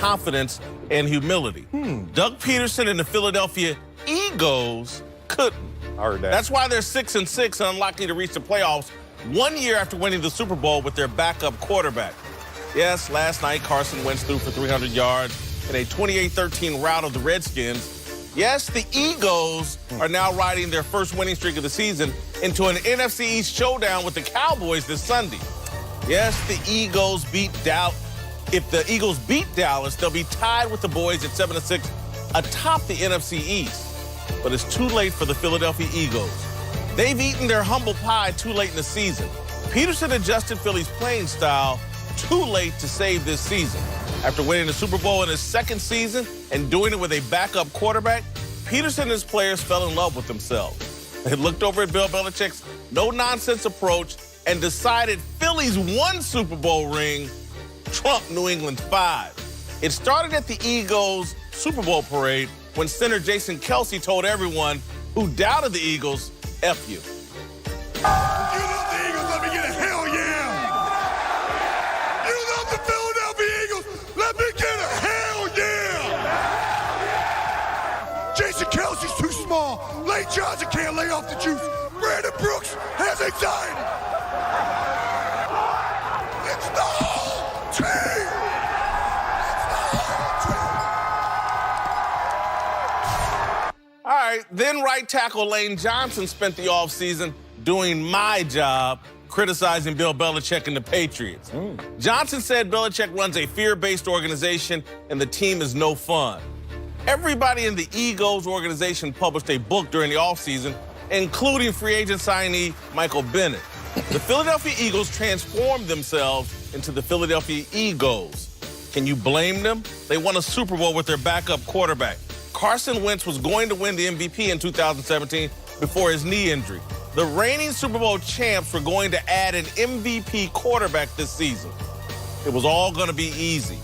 confidence and humility. Doug Peterson and the Philadelphia Eagles couldn't. I heard that. That's why they're 6-6 and unlikely to reach the playoffs 1 year after winning the Super Bowl with their backup quarterback. Yes, last night Carson Wentz threw for 300 yards in a 28-13 rout of the Redskins. Yes, the Eagles are now riding their first winning streak of the season into an NFC East showdown with the Cowboys this Sunday. Yes, the Eagles beat Dallas. If the Eagles beat Dallas, they'll be tied with the boys at 7-6 atop the NFC East. But it's too late for the Philadelphia Eagles. They've eaten their humble pie too late in the season. Peterson adjusted Philly's playing style too late to save this season. After winning the Super Bowl in his second season and doing it with a backup quarterback, Peterson and his players fell in love with themselves. They looked over at Bill Belichick's no-nonsense approach and decided Philly's 1 Super Bowl ring trumped New England's 5. It started at the Eagles' Super Bowl parade when center Jason Kelce told everyone who doubted the Eagles, F you. You love the Eagles, let me get a hell yeah! You love the Philadelphia Eagles, let me get a hell yeah! Jason Kelce's too small. Lane Johnson can't lay off the juice. Brandon Brooks has anxiety. It's the whole team! All right, then right tackle Lane Johnson spent the offseason doing my job, criticizing Bill Belichick and the Patriots. Johnson said Belichick runs a fear-based organization and the team is no fun. Everybody in the Eagles organization published a book during the offseason, including free agent signee Michael Bennett. The Philadelphia Eagles transformed themselves into the Philadelphia Eagles. Can you blame them? They won a Super Bowl with their backup quarterback. Carson Wentz was going to win the MVP in 2017 before his knee injury. The reigning Super Bowl champs were going to add an MVP quarterback this season. It was all going to be easy.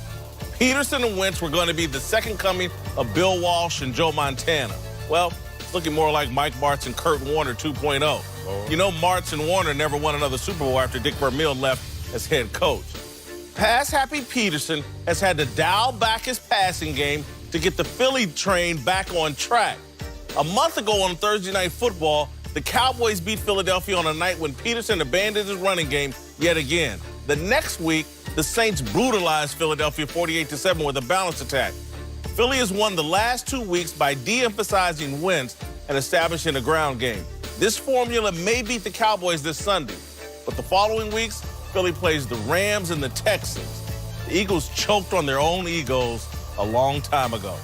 Peterson and Wentz were going to be the second coming of Bill Walsh and Joe Montana. Well, it's looking more like Mike Martz and Kurt Warner 2.0. You know, Martz and Warner never won another Super Bowl after Dick Vermeil left as head coach. Pass-happy Peterson has had to dial back his passing game to get the Philly train back on track. A month ago on Thursday Night Football, the Cowboys beat Philadelphia on a night when Peterson abandoned his running game yet again. The next week, the Saints brutalized Philadelphia 48-7 with a balanced attack. Philly has won the last 2 weeks by de-emphasizing Wentz and establishing a ground game. This formula may beat the Cowboys this Sunday, but the following weeks, Philly plays the Rams and the Texans. The Eagles choked on their own egos a long time ago.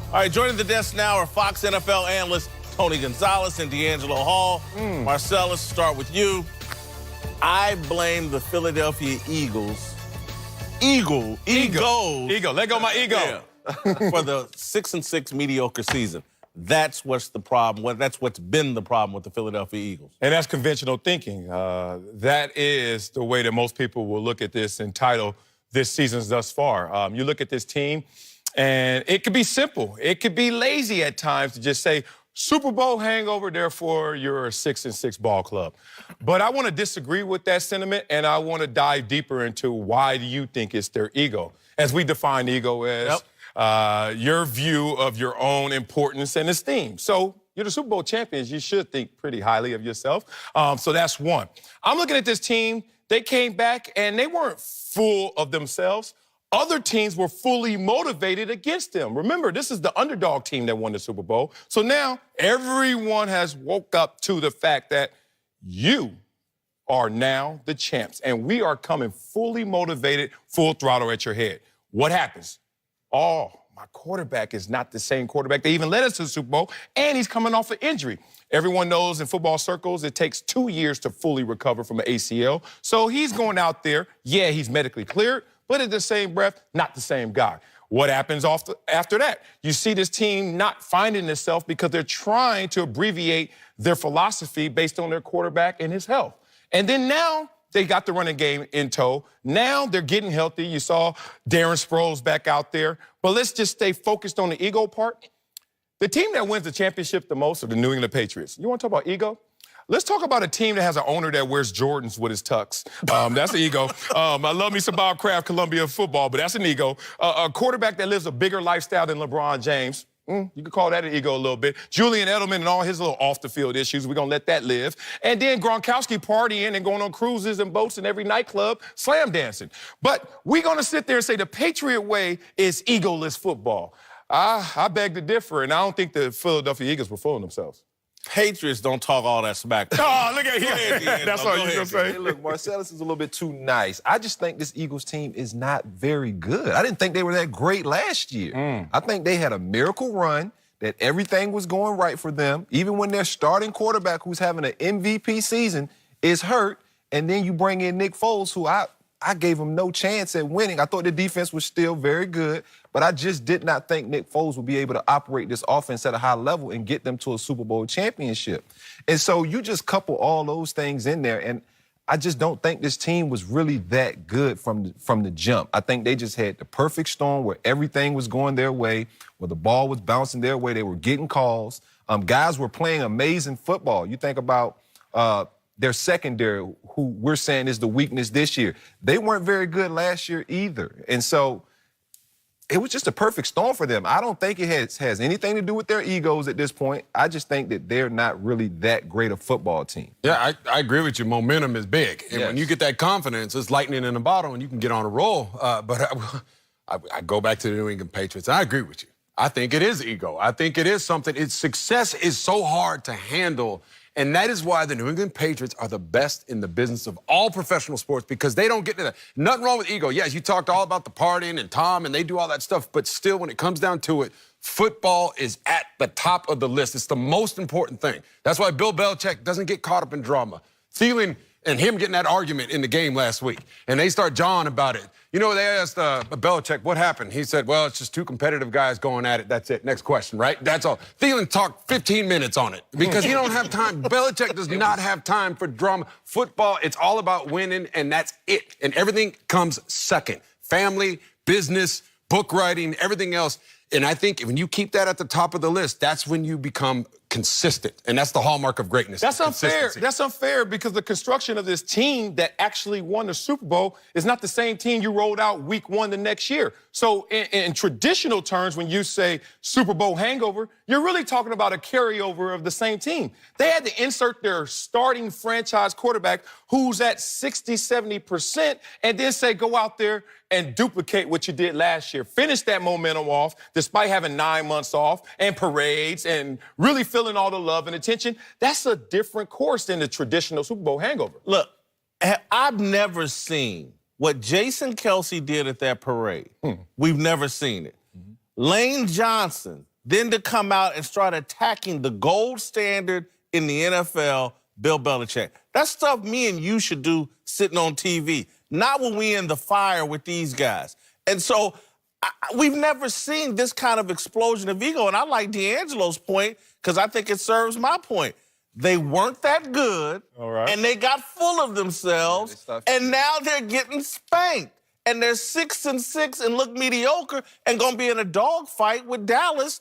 All right, joining the desk now are Fox NFL analysts Tony Gonzalez and D'Angelo Hall. Marcellus, start with you. I blame the Philadelphia Eagles. Ego. Let go of my ego. Yeah. For the 6-6 mediocre season. That's what's the problem. That's what's been the problem with the Philadelphia Eagles. And that's conventional thinking. That is the way that most people will look at this and title this season's thus far. You look at this team, and it could be simple. It could be lazy at times to just say, Super Bowl hangover, therefore you're a 6-6 ball club. But I want to disagree with that sentiment, and I want to dive deeper into why do you think it's their ego? As we define ego as your view of your own importance and esteem. So you're the Super Bowl champions. You should think pretty highly of yourself. So that's one. I'm looking at this team. They came back, and they weren't full of themselves. Other teams were fully motivated against them. Remember, this is the underdog team that won the Super Bowl. So now everyone has woke up to the fact that you are now the champs, and we are coming fully motivated, full throttle at your head. What happens? Oh, my quarterback is not the same quarterback that even led us to the Super Bowl, and he's coming off an injury. Everyone knows in football circles it takes 2 years to fully recover from an ACL. So he's going out there. Yeah, he's medically cleared, but in the same breath, not the same guy. What happens after that? You see this team not finding itself because they're trying to abbreviate their philosophy based on their quarterback and his health. And then now they got the running game in tow. Now they're getting healthy. You saw Darren Sproles back out there. But let's just stay focused on the ego part. The team that wins the championship the most are the New England Patriots. You want to talk about ego? Let's talk about a team that has an owner that wears Jordans with his tux. That's an ego. I love me some Bob Kraft, Columbia football, but that's an ego. A quarterback that lives a bigger lifestyle than LeBron James. You could call that an ego a little bit. Julian Edelman and all his little off-the-field issues, we're going to let that live. And then Gronkowski partying and going on cruises and boats in every nightclub, slam dancing. But we're going to sit there and say the Patriot way is egoless football. I beg to differ, and I don't think the Philadelphia Eagles were fooling themselves. Patriots don't talk all that smack. Oh, look at him. That's all you're going to say. Hey, look, Marcellus is a little bit too nice. I just think this Eagles team is not very good. I didn't think they were that great last year. I think they had a miracle run, that everything was going right for them, even when their starting quarterback, who's having an MVP season, is hurt, and then you bring in Nick Foles, who I gave him no chance at winning. I thought the defense was still very good, but I just did not think Nick Foles would be able to operate this offense at a high level and get them to a Super Bowl championship. And so you just couple all those things in there, and I just don't think this team was really that good from the jump. I think they just had the perfect storm where everything was going their way, where the ball was bouncing their way. They were getting calls. Guys were playing amazing football. You think about their secondary, who we're saying is the weakness this year. They weren't very good last year either. And so it was just a perfect storm for them. I don't think it has anything to do with their egos at this point. I just think that they're not really that great a football team. Yeah, I agree with you. Momentum is big. And when you get that confidence, it's lightning in a bottle and you can get on a roll. But I go back to the New England Patriots, and I agree with you. I think it is ego. I think it is something. Success is so hard to handle. And that is why the New England Patriots are the best in the business of all professional sports, because they don't get to that. Nothing wrong with ego. Yes, you talked all about the partying and Tom, and they do all that stuff. But still, when it comes down to it, football is at the top of the list. It's the most important thing. That's why Bill Belichick doesn't get caught up in drama. Thielen and him getting that argument in the game last week, and they start jawing about it. You know, they asked Belichick, what happened? He said, well, it's just two competitive guys going at it. That's it. Next question, right? That's all. Thielen talked 15 minutes on it because he don't have time. Belichick does not have time for drama. Football, it's all about winning, and that's it. And everything comes second. Family, business, book writing, everything else. And I think when you keep that at the top of the list, that's when you become consistent. And that's the hallmark of greatness. That's unfair. That's unfair because the construction of this team that actually won the Super Bowl is not the same team you rolled out week one the next year. So in traditional terms, when you say Super Bowl hangover, you're really talking about a carryover of the same team. They had to insert their starting franchise quarterback who's at 60, 70%, and then say, go out there and duplicate what you did last year. Finish that momentum off despite having 9 months off and parades and really feeling all the love and attention. That's a different course than the traditional Super Bowl hangover. Look, I've never seen what Jason Kelce did at that parade. We've never seen it. Lane Johnson, then to come out and start attacking the gold standard in the NFL, Bill Belichick. That's stuff me and you should do sitting on TV, not when we in the fire with these guys. And so we've never seen this kind of explosion of ego. And I like D'Angelo's point because I think it serves my point. They weren't that good, and they got full of themselves, and now they're getting spanked. And they're 6-6 and look mediocre and going to be in a dogfight with Dallas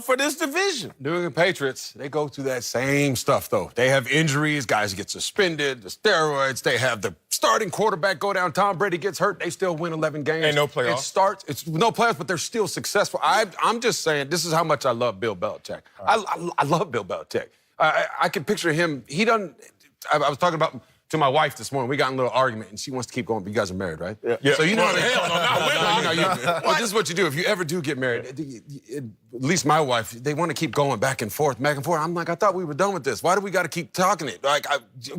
for this division. New England Patriots, they go through that same stuff, though. They have injuries, guys get suspended, the steroids. They have the starting quarterback go down. Tom Brady gets hurt. They still win 11 games. And no playoffs. It's no playoffs, but they're still successful. I'm just saying, this is how much I love Bill Belichick. I love Bill Belichick. I can picture him. He doesn't. I was talking about to my wife this morning. We got in a little argument, and she wants to keep going. But you guys are married, right? Yeah. So you know, hell well, this is what you do. If you ever do get married, at least my wife, they want to keep going back and forth, back and forth. I'm like, I thought we were done with this. Why do we got to keep talking it? Like,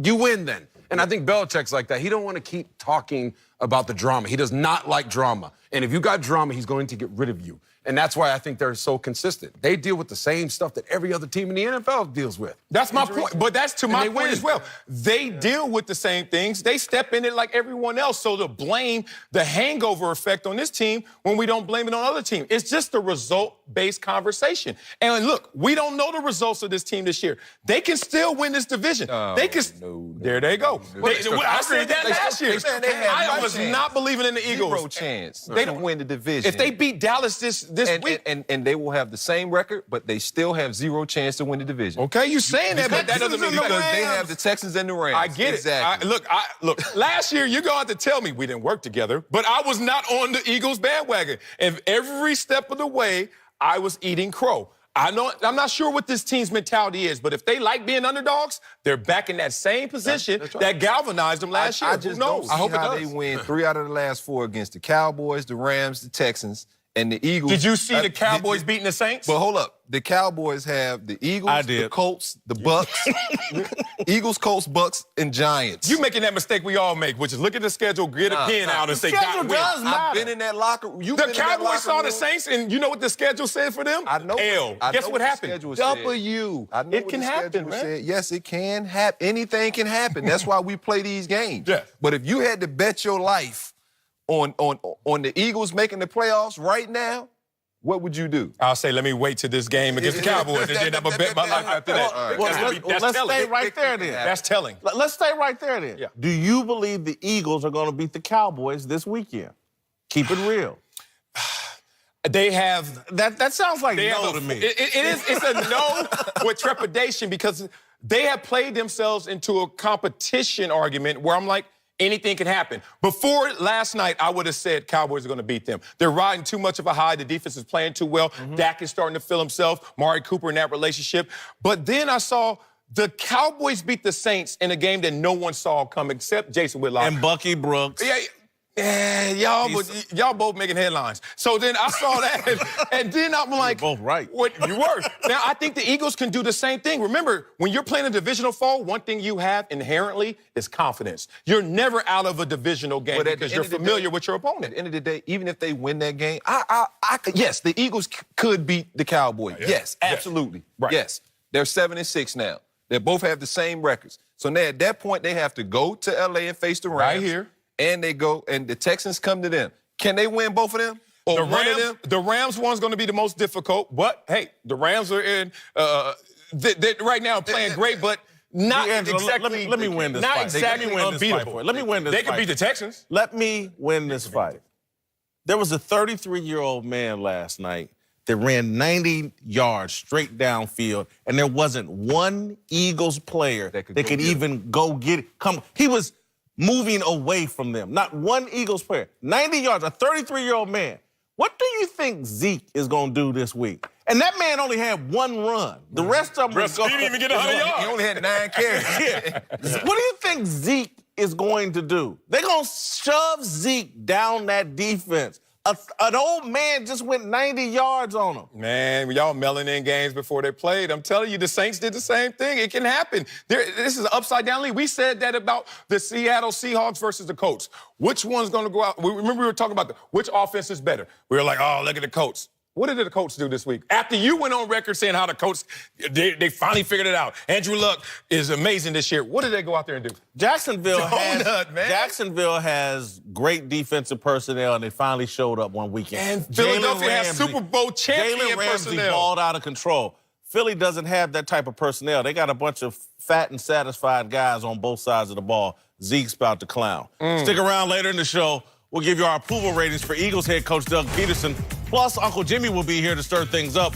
you win then. And I think Belichick's like that. He don't want to keep talking about the drama. He does not like drama. And if you got drama, he's going to get rid of you. And that's why I think they're so consistent. They deal with the same stuff that every other team in the NFL deals with. That's my point. But that's to my point as well. They deal with the same things. They step in it like everyone else. So to blame the hangover effect on this team when we don't blame it on other teams, it's just a result-based conversation. And look, we don't know the results of this team this year. They can still win this division. They can. There they go. I said that last year. They had was not believing in the Eagles. Zero chance. They don't win the division. If they beat Dallas this week. And they will have the same record, but they still have zero chance to win the division. Okay, you saying that, but that doesn't mean Because they have the Texans and the Rams. I get exactly. it. Look, last year you're going to have to tell me we didn't work together, but I was not on the Eagles bandwagon. And every step of the way, I was eating crow. I'm not sure what this team's mentality is, but if they like being underdogs, they're back in that same position that galvanized them last year. I just don't see how they win 3 out of the last 4 against the Cowboys, the Rams, the Texans, and the Eagles. Did you see the Cowboys beating the Saints? But hold up. The Cowboys have the Eagles, the Colts, the Bucks, Eagles, Colts, Bucks, and Giants. You making that mistake we all make, which is look at the schedule, get a pen out and say, schedule does matter. I've been in that locker room. The Cowboys saw the Saints, and you know what the schedule said for them? I know. L. Guess what happened? W. I know it can happen, man. Yes, it can happen. Anything can happen. That's why we play these games. Yeah. But if you had to bet your life on the Eagles making the playoffs right now, what would you do? I'll say, let me wait till this game against the Cowboys, and then I'm going to bet my life after that. Let's stay right there then. That's telling. Let's stay right there then. Yeah. Do you believe the Eagles are going to beat the Cowboys this weekend? Keep it real. They have... That sounds like no to me. It's a no with trepidation because they have played themselves into a competition argument where I'm like, anything can happen. Before last night, I would have said Cowboys are going to beat them. They're riding too much of a high. The defense is playing too well. Dak is starting to feel himself. Mari Cooper in that relationship. But then I saw the Cowboys beat the Saints in a game that no one saw come except Jason Whitlock. And Bucky Brooks. Yeah, y'all both making headlines. So then I saw that, and then I'm like, you're both right. What you were. Now I think the Eagles can do the same thing. Remember, when you're playing a divisional foe, one thing you have inherently is confidence. You're never out of a divisional game because you're familiar with your opponent. At the end of the day, even if they win that game, yes, the Eagles could beat the Cowboys. Yeah. Yes, absolutely. Right. Yes, they're 7-6 now. They both have the same records. So now at that point, they have to go to LA and face the Rams. Right here. And they go, and the Texans come to them. Can they win both of them? Or one of them? The Rams one's going to be the most difficult, but hey, the Rams are in. They right now playing great, but not exactly. Let me win this fight. Not exactly unbeatable. Let me win this fight. They could beat the Texans. Let me win this fight. There was a 33-year-old man last night that ran 90 yards straight downfield, and there wasn't one Eagles player that could even go get it. He was moving away from them. Not one Eagles player. 90 yards, a 33-year-old man. What do you think Zeke is going to do this week? And that man only had one run. The rest of them... He didn't even get 100 yards. He only had 9 carries. What do you think Zeke is going to do? They're going to shove Zeke down that defense. An old man just went 90 yards on him. Man, y'all mailing in games before they played. I'm telling you, the Saints did the same thing. It can happen. This is an upside-down league. We said that about the Seattle Seahawks versus the Colts. Which one's going to go out? Remember we were talking about which offense is better. We were like, oh, look at the Colts. What did the Colts do this week? After you went on record saying how the Colts, they finally figured it out. Andrew Luck is amazing this year. What did they go out there and do? Jacksonville has great defensive personnel, and they finally showed up one weekend. And Philadelphia has Super Bowl champion Jalen Ramsey personnel. balled out of control. Philly doesn't have that type of personnel. They got a bunch of fat and satisfied guys on both sides of the ball. Zeke's about to clown. Stick around later in the show. We'll give you our approval ratings for Eagles head coach Doug Peterson. Plus, Uncle Jimmy will be here to stir things up.